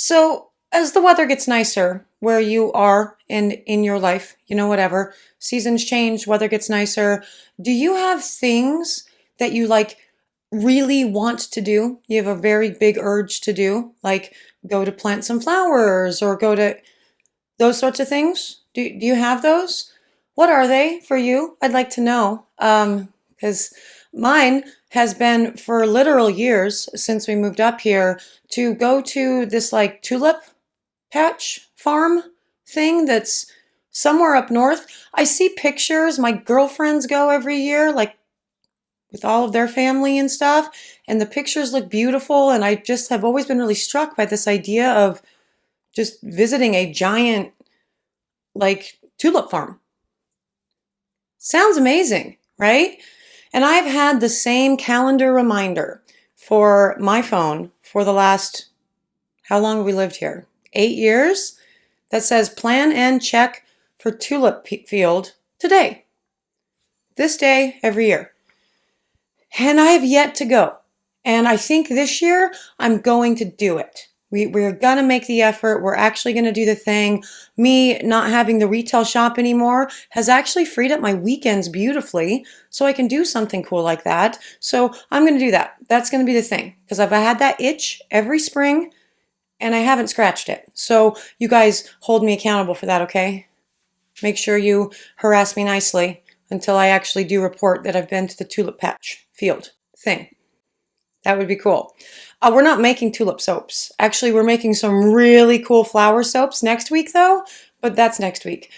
So, as the weather gets nicer where you are in your life, whatever, seasons change, weather gets nicer, do you have things that you like really want to do? You have a very big urge to do, like go to plant some flowers or go to those sorts of things? Do you have those? What are they for you? I'd like to know. Because mine has been for literal years since we moved up here to go to this like tulip patch farm thing that's somewhere up north. I see pictures. My girlfriends go every year, like with all of their family and stuff, and the pictures look beautiful. And I just have always been really struck by this idea of just visiting a giant like tulip farm. Sounds amazing, right? And I've had the same calendar reminder for my phone for the last, how long have we lived here? 8 years, that says plan and check for tulip field today. This day every year. And I have yet to go. And I think this year I'm going to do it. We're going to make the effort. We're actually going to do the thing. Me not having the retail shop anymore has actually freed up my weekends beautifully so I can do something cool like that. So I'm going to do that. That's going to be the thing because I've had that itch every spring and I haven't scratched it. So you guys hold me accountable for that, okay? Make sure you harass me nicely until I actually do report that I've been to the tulip patch field thing. That would be cool. We're not making tulip soaps. Actually, we're making some really cool flower soaps next week, though, but that's next week.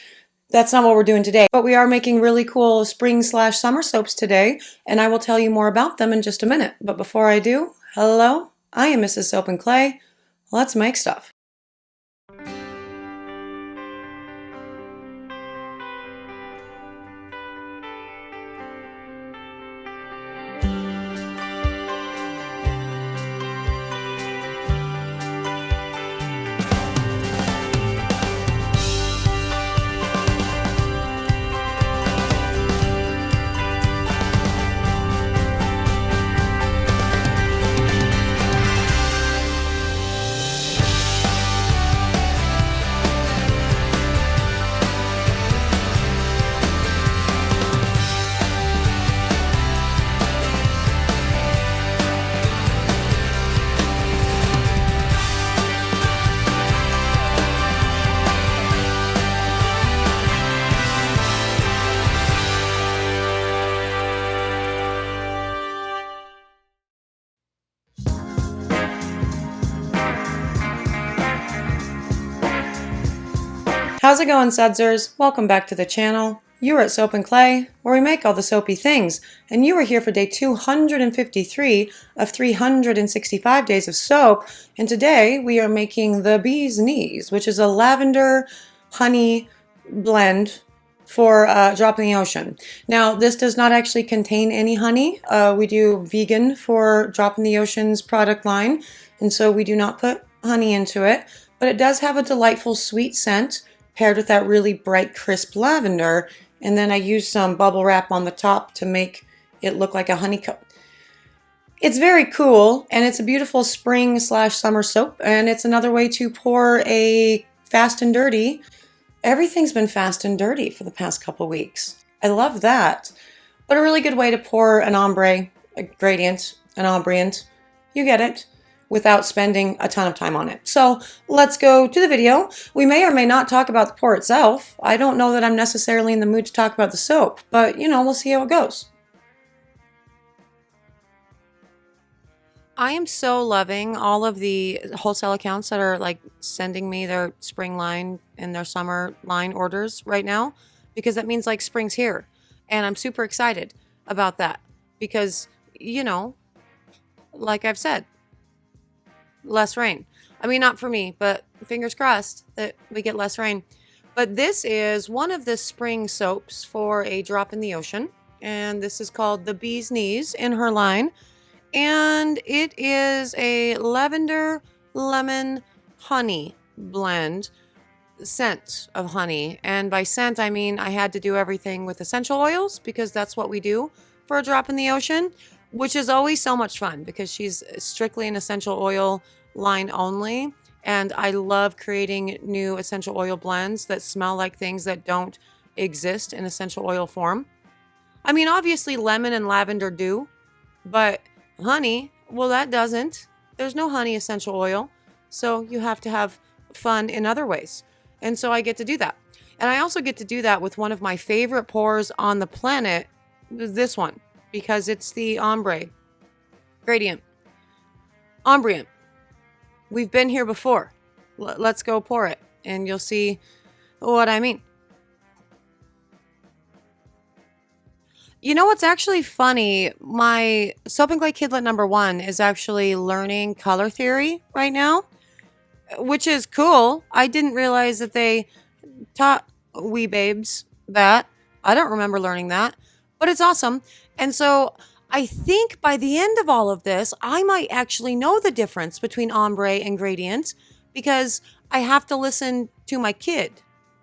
That's not what we're doing today. But we are making really cool spring/summer soaps today, and I will tell you more about them in just a minute. But before I do, hello, I am Mrs. Soap and Clay. Let's make stuff. How's it going, Sudsers? Welcome back to the channel. You are at Soap and Clay, where we make all the soapy things, and you are here for day 253 of 365 days of soap, and today we are making the Bee's Knees, which is a lavender honey blend for Drop in the Ocean. Now, this does not actually contain any honey. We do vegan for Drop in the Ocean's product line, and so we do not put honey into it, but it does have a delightful sweet scent paired with that really bright, crisp lavender. And then I use some bubble wrap on the top to make it look like a honeycomb. It's very cool, and it's a beautiful spring/summer soap, and it's another way to pour a fast and dirty. Everything's been fast and dirty for the past couple weeks. I love that. But a really good way to pour an ombre, a gradient, an ombrient, you get it, without spending a ton of time on it. So let's go to the video. We may or may not talk about the pour itself. I don't know that I'm necessarily in the mood to talk about the soap, but we'll see how it goes. I am so loving all of the wholesale accounts that are like sending me their spring line and their summer line orders right now, because that means like spring's here. And I'm super excited about that because, like I've said, less rain. I mean, not for me, but fingers crossed that we get less rain. But this is one of the spring soaps for a Drop in the Ocean. And this is called the Bee's Knees in her line. And it is a lavender lemon honey blend, scent of honey. And by scent, I mean I had to do everything with essential oils because that's what we do for a Drop in the Ocean, which is always so much fun because she's strictly an essential oil line only. And I love creating new essential oil blends that smell like things that don't exist in essential oil form. I mean, obviously, lemon and lavender do, but honey, well, that doesn't. There's no honey essential oil. So you have to have fun in other ways. And so I get to do that. And I also get to do that with one of my favorite pours on the planet, this one, because it's the Ombre Gradient. Ombrient. We've been here before. Let's go pour it, and you'll see what I mean. You know what's actually funny? My Soap and Clay Kidlet #1 is actually learning color theory right now, which is cool. I didn't realize that they taught wee babes that. I don't remember learning that, but it's awesome. And so I think by the end of all of this, I might actually know the difference between ombre and gradient because I have to listen to my kid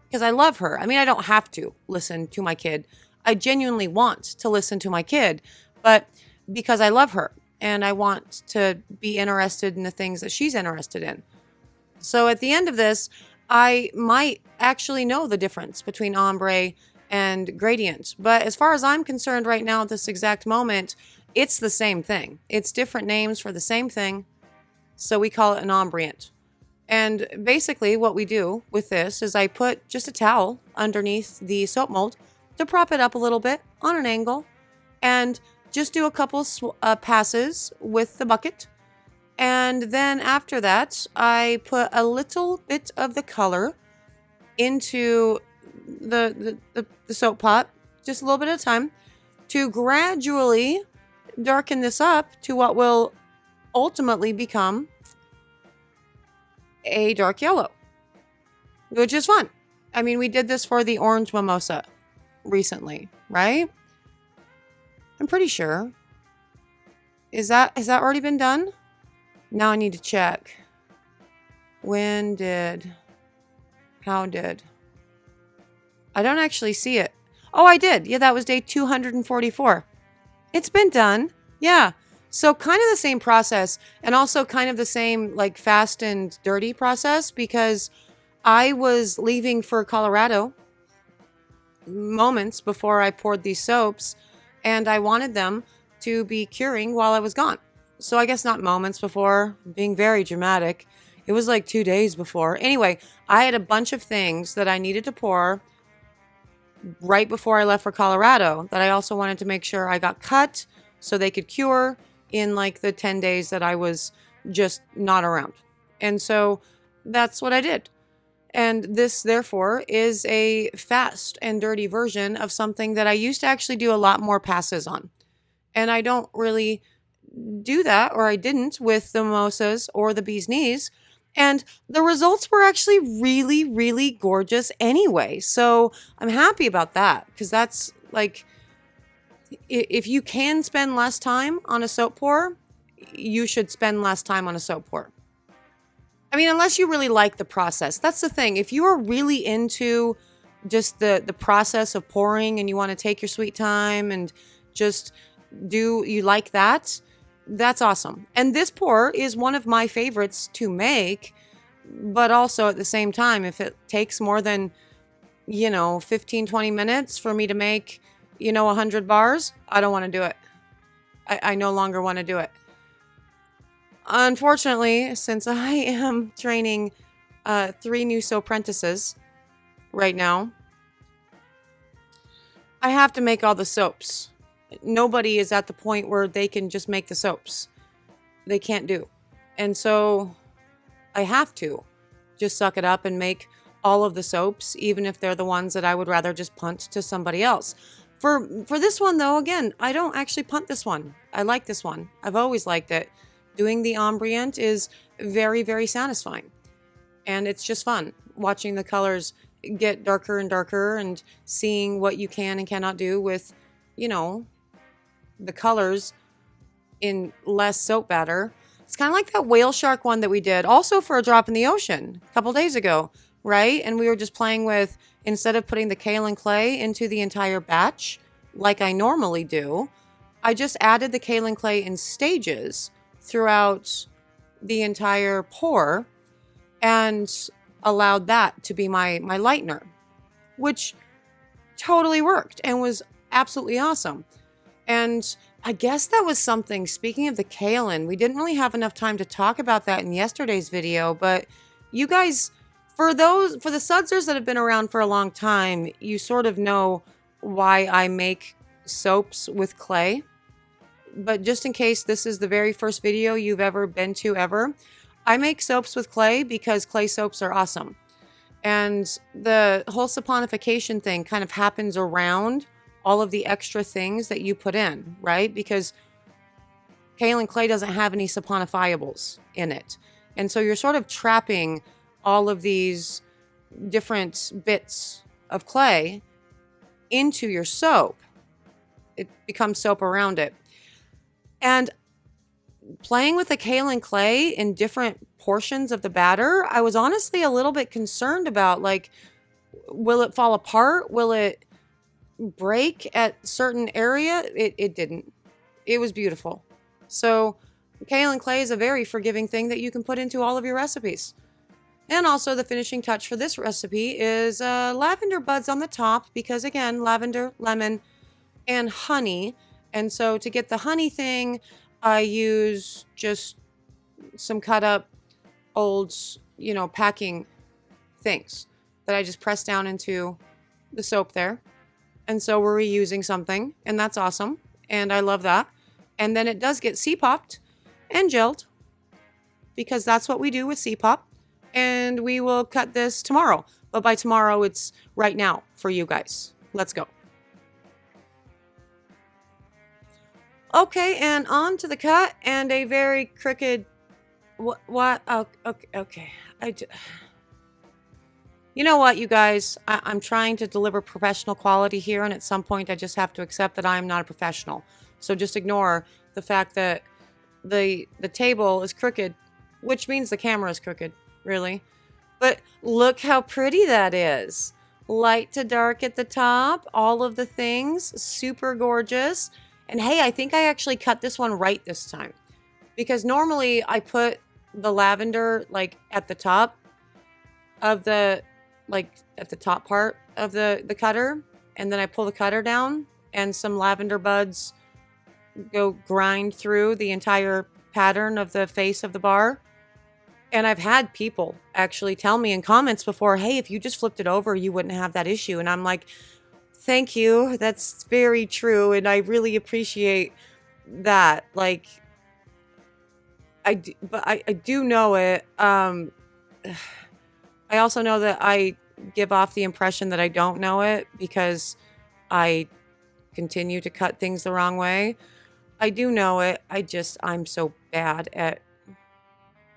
because I love her. I mean, I don't have to listen to my kid. I genuinely want to listen to my kid, but because I love her and I want to be interested in the things that she's interested in. So at the end of this, I might actually know the difference between ombre and gradient. But as far as I'm concerned right now at this exact moment, it's the same thing. It's different names for the same thing. So we call it an ombrient. And basically what we do with this is I put just a towel underneath the soap mold to prop it up a little bit on an angle and just do a couple passes with the bucket. And then after that, I put a little bit of the color into the soap pot, just a little bit at a time, to gradually darken this up to what will ultimately become a dark yellow, which is fun. I mean, we did this for the orange mimosa recently, right? I'm pretty sure. Has that already been done? Now I need to check. How did? I don't actually see it. Oh, I did. Yeah, that was day 244. It's been done. Yeah. So kind of the same process and also kind of the same like fast and dirty process because I was leaving for Colorado moments before I poured these soaps and I wanted them to be curing while I was gone. So I guess not moments before, being very dramatic. It was like 2 days before. Anyway, I had a bunch of things that I needed to pour right before I left for Colorado that I also wanted to make sure I got cut so they could cure in like the 10 days that I was just not around. And so that's what I did. And this, therefore, is a fast and dirty version of something that I used to actually do a lot more passes on. And I don't really do that, or I didn't, with the mimosas or the bee's knees. And the results were actually really, really gorgeous anyway. So I'm happy about that because that's like, if you can spend less time on a soap pour, you should spend less time on a soap pour. I mean, unless you really like the process. That's the thing. If you are really into just the process of pouring and you want to take your sweet time and just you like that, that's awesome. And this pour is one of my favorites to make, but also at the same time, if it takes more than, 15, 20 minutes for me to make, 100 bars, I don't want to do it. I no longer want to do it. Unfortunately, since I am training 3 new soap apprentices right now, I have to make all the soaps. Nobody is at the point where they can just make the soaps. They can't do. And so I have to just suck it up and make all of the soaps, even if they're the ones that I would rather just punt to somebody else. For this one, though, again, I don't actually punt this one. I like this one. I've always liked it. Doing the ombrient is very, very satisfying. And it's just fun watching the colors get darker and darker and seeing what you can and cannot do with, the colors in less soap batter. It's kind of like that whale shark one that we did also for a drop in the ocean a couple days ago, right? And we were just playing with, instead of putting the kaolin clay into the entire batch like I normally do, I just added the kaolin clay in stages throughout the entire pour. and allowed that to be my lightener, which totally worked and was absolutely awesome. And I guess that was something, speaking of the kaolin, we didn't really have enough time to talk about that in yesterday's video, but you guys, for the sudsers that have been around for a long time, you sort of know why I make soaps with clay. But just in case this is the very first video you've ever been to ever, I make soaps with clay because clay soaps are awesome. And the whole saponification thing kind of happens around all of the extra things that you put in, right? Because kaolin clay doesn't have any saponifiables in it. And so you're sort of trapping all of these different bits of clay into your soap. It becomes soap around it. And playing with the kaolin clay in different portions of the batter, I was honestly a little bit concerned about, like, will it fall apart? Will it break at certain area? It didn't. It was beautiful. So kaolin clay is a very forgiving thing that you can put into all of your recipes. And also the finishing touch for this recipe is lavender buds on the top, because again, lavender, lemon, and honey. And so to get the honey thing, I use just some cut up old, packing things that I just press down into the soap there. And so we're reusing something, and that's awesome. And I love that. And then it does get C-popped and gelled, because that's what we do with C-pop. And we will cut this tomorrow. But by tomorrow, it's right now for you guys. Let's go. Okay, and on to the cut, and a very crooked... What? Oh, okay. You know what, you guys? I'm trying to deliver professional quality here, and at some point I just have to accept that I am not a professional. So just ignore the fact that the table is crooked, which means the camera is crooked, really. But look how pretty that is. Light to dark at the top, all of the things, super gorgeous. And hey, I think I actually cut this one right this time, because normally I put the lavender like at the top of the, at the top part of the cutter, and then I pull the cutter down and some lavender buds go grind through the entire pattern of the face of the bar. And I've had people actually tell me in comments before, hey, if you just flipped it over, you wouldn't have that issue. And I'm like, thank you. That's very true. And I really appreciate that. Like, I do know it. I also know that I give off the impression that I don't know it because I continue to cut things the wrong way. I do know it. I'm so bad at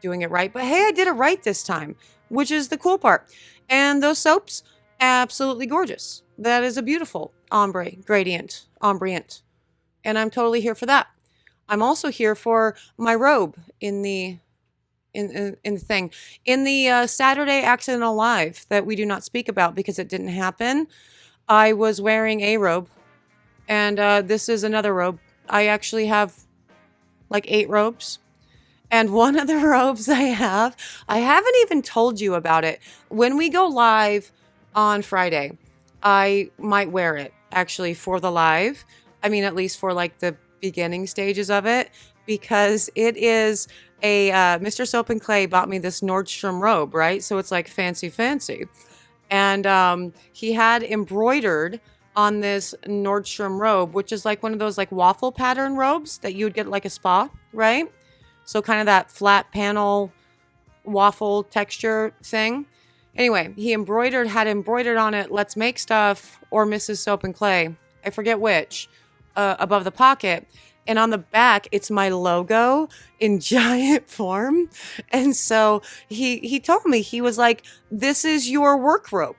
doing it right. But hey, I did it right this time, which is the cool part. And those soaps, absolutely gorgeous. That is a beautiful ombre gradient, ombrient. And I'm totally here for that. I'm also here for my robe in the thing. In the Saturday Accidental Live that we do not speak about because it didn't happen, I was wearing a robe. And this is another robe. I actually have like 8 robes. And one of the robes I haven't even told you about it. When we go live on Friday, I might wear it actually for the live. I mean, at least for like the beginning stages of it, because it is a Mr. Soap and Clay bought me this Nordstrom robe, right? So it's like fancy. And he had embroidered on this Nordstrom robe, which is like one of those like waffle pattern robes that you would get at like a spa, right? So kind of that flat panel waffle texture thing. Anyway, he had embroidered on it, "Let's Make Stuff" or "Mrs. Soap and Clay." I forget which, above the pocket. And on the back, it's my logo in giant form. And so he told me, he was like, "This is your work robe.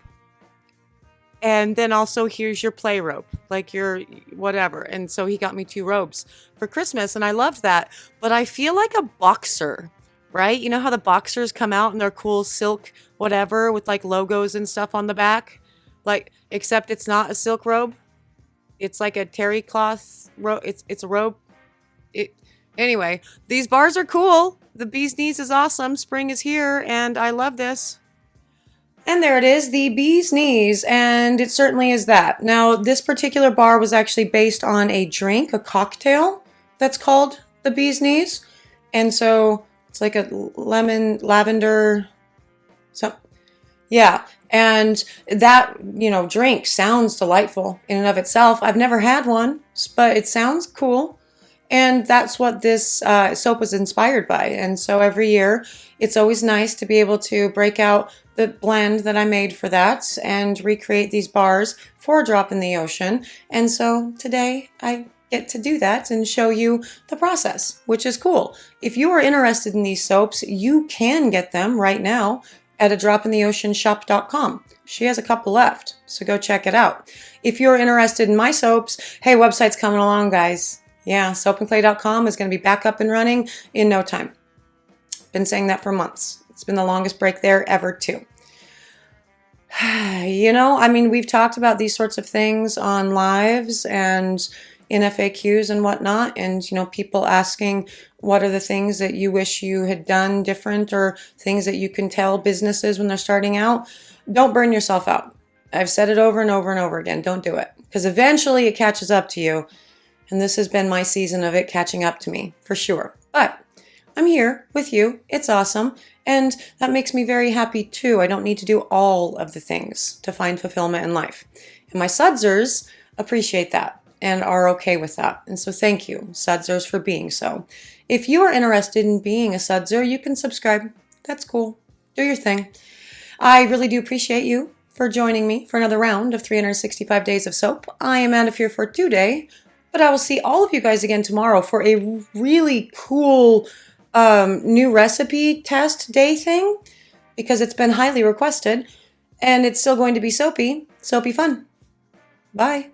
And then also here's your play robe, like your whatever." And so he got me 2 robes for Christmas, and I loved that. But I feel like a boxer, right? You know how the boxers come out in their cool silk whatever with like logos and stuff on the back? Like, except it's not a silk robe. It's like a terry cloth robe. It's a robe. Anyway, these bars are cool. The bee's knees is awesome. Spring is here, and I love this. And there it is, the bee's knees, and it certainly is that. Now, this particular bar was actually based on a drink, a cocktail, that's called the bee's knees. And so it's like a lemon, lavender, so yeah. And that, drink sounds delightful in and of itself. I've never had one, but it sounds cool. And that's what this soap was inspired by. And so every year, it's always nice to be able to break out the blend that I made for that and recreate these bars for a drop in the ocean. And so today, I get to do that and show you the process, which is cool. If you are interested in these soaps, you can get them right now at a dropintheoceanshop.com. She has a couple left, so go check it out. If you're interested in my soaps, hey, website's coming along, guys. Yeah, soapandclay.com is going to be back up and running in no time. Been saying that for months. It's been the longest break there ever, too. We've talked about these sorts of things on lives and in FAQs and whatnot, and, people asking what are the things that you wish you had done different or things that you can tell businesses when they're starting out. Don't burn yourself out. I've said it over and over and over again. Don't do it, because eventually it catches up to you. And this has been my season of it catching up to me, for sure. But I'm here with you. It's awesome. And that makes me very happy, too. I don't need to do all of the things to find fulfillment in life. And my sudsers appreciate that and are okay with that. And so thank you, sudsers, for being so. If you are interested in being a sudser, you can subscribe. That's cool. Do your thing. I really do appreciate you for joining me for another round of 365 Days of Soap. I am out of here for today. But I will see all of you guys again tomorrow for a really cool new recipe test day thing, because it's been highly requested and it's still going to be soapy fun. Bye.